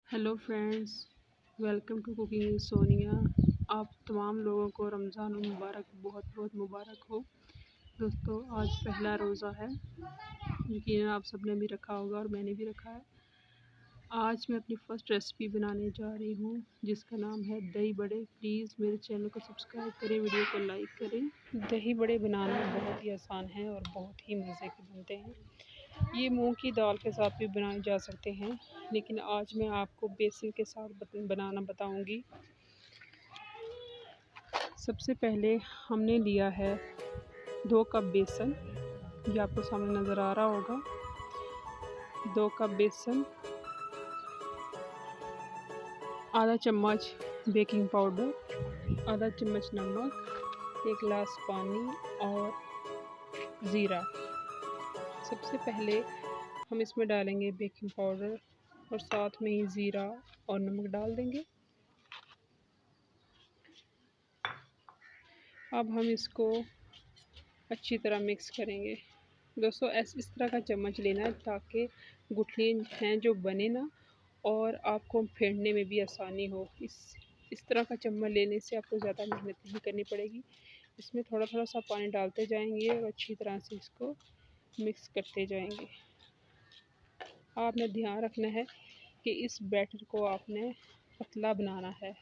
Hello friends, welcome to cooking with Sonia. आप तमाम लोगों को रमज़ान मुबारक, बहुत बहुत मुबारक हो। दोस्तों, आज पहला रोज़ा है, यकीन आप सबने भी रखा होगा और मैंने भी रखा है। आज मैं अपनी फ़र्स्ट रेसिपी बनाने जा रही हूँ जिसका नाम है दही बड़े। प्लीज़ मेरे चैनल को सब्सक्राइब करें, वीडियो को लाइक करें। दही बड़े बनाना बहुत ही आसान है और बहुत ही मज़े के बनते हैं। ये मूंग की दाल के साथ भी बनाए जा सकते हैं, लेकिन आज मैं आपको बेसन के साथ बनाना बताऊंगी। सबसे पहले हमने लिया है 2 कप बेसन, ये आपको सामने नज़र आ रहा होगा। 2 कप बेसन, आधा चम्मच बेकिंग पाउडर, आधा चम्मच नमक, 1 गिलास पानी और ज़ीरा। सबसे पहले हम इसमें डालेंगे बेकिंग पाउडर और साथ में ही ज़ीरा और नमक डाल देंगे। अब हम इसको अच्छी तरह मिक्स करेंगे। दोस्तों, इस तरह का चम्मच लेना है ताकि गुठलियाँ हैं जो बने ना, और आपको फेंटने में भी आसानी हो। इस तरह का चम्मच लेने से आपको ज़्यादा मेहनत नहीं करनी पड़ेगी। इसमें थोड़ा थोड़ा सा पानी डालते जाएंगे और अच्छी तरह से इसको मिक्स करते जाएंगे। आपने ध्यान रखना है कि इस बैटर को आपने पतला बनाना है,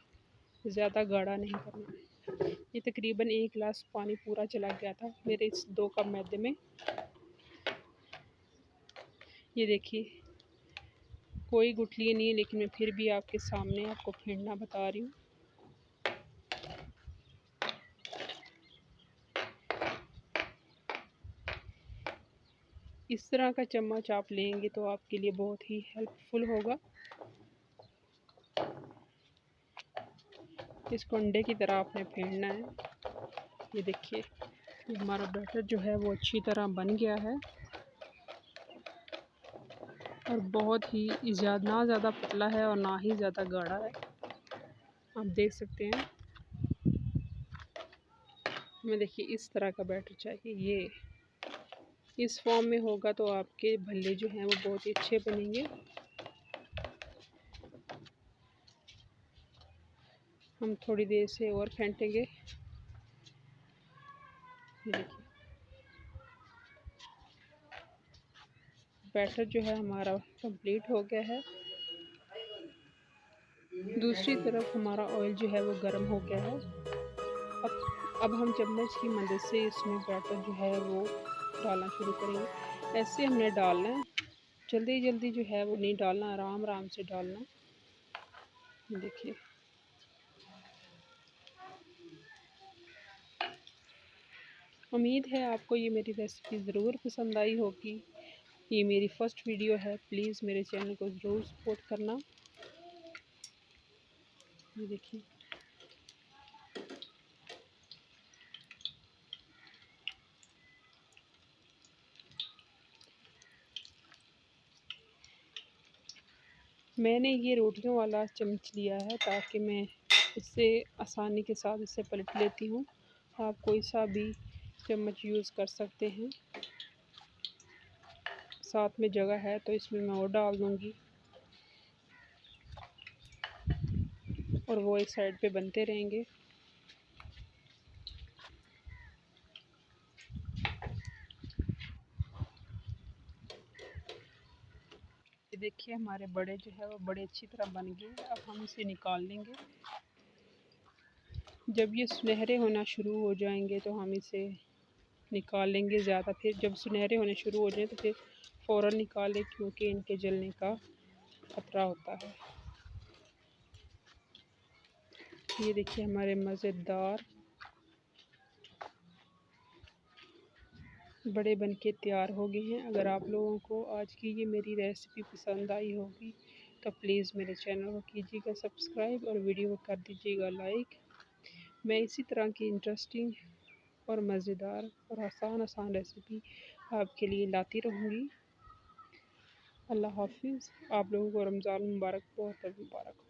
ज़्यादा गाढ़ा नहीं करना है। ये तकरीबन 1 गिलास पानी पूरा चला गया था मेरे इस 2 कप मैदे में। ये देखिए, कोई गुठली नहीं है, लेकिन मैं फिर भी आपके सामने आपको फेंटना बता रही हूँ। इस तरह का चम्मच आप लेंगे तो आपके लिए बहुत ही हेल्पफुल होगा। इसको अंडे की तरह आपने फेंटना है। ये देखिए, हमारा बैटर जो है वो अच्छी तरह बन गया है और बहुत ही ना ज़्यादा पतला है और ना ही ज़्यादा गाढ़ा है। आप देख सकते हैं, हमें देखिए इस तरह का बैटर चाहिए। ये इस फॉर्म में होगा तो आपके भल्ले जो हैं वो बहुत ही अच्छे बनेंगे। हम थोड़ी देर से और फेंटेंगे। ये देखिए, बैटर जो है हमारा कंप्लीट हो गया है। दूसरी तरफ हमारा ऑयल जो है वो गर्म हो गया है। अब हम चम्मच की मदद से इसमें बैटर जो है वो डालना शुरू करेंगे। ऐसे हमने डालना है, जल्दी जल्दी जो है वो नहीं डालना, आराम आराम से डालना। देखिए, उम्मीद है आपको ये मेरी रेसिपी ज़रूर पसंद आई होगी। ये मेरी फर्स्ट वीडियो है, प्लीज़ मेरे चैनल को ज़रूर सपोर्ट करना। ये देखिए, मैंने ये रोटियों वाला चम्मच लिया है ताकि मैं इससे आसानी के साथ इसे पलट लेती हूँ। आप कोई सा भी चम्मच यूज़ कर सकते हैं। साथ में जगह है तो इसमें मैं और डाल दूँगी और वो एक साइड पे बनते रहेंगे। ये देखिए, हमारे बड़े जो है वो बड़े अच्छी तरह बन गए। अब हम इसे निकाल लेंगे। जब ये सुनहरे होना शुरू हो जाएंगे तो हम इसे निकाल लेंगे। ज़्यादा फिर जब सुनहरे होने शुरू हो जाए तो फिर फ़ौरन निकालें, क्योंकि इनके जलने का खतरा होता है। ये देखिए, हमारे मज़ेदार बड़े बनके तैयार हो गए हैं। अगर आप लोगों को आज की ये मेरी रेसिपी पसंद आई होगी तो प्लीज़ मेरे चैनल को कीजिएगा सब्सक्राइब और वीडियो को कर दीजिएगा लाइक। मैं इसी तरह की इंटरेस्टिंग और मज़ेदार और आसान रेसिपी आपके लिए लाती रहूँगी। अल्लाह हाफिज़। आप लोगों को रमज़ान मुबारक, बहुत मुबारक हो।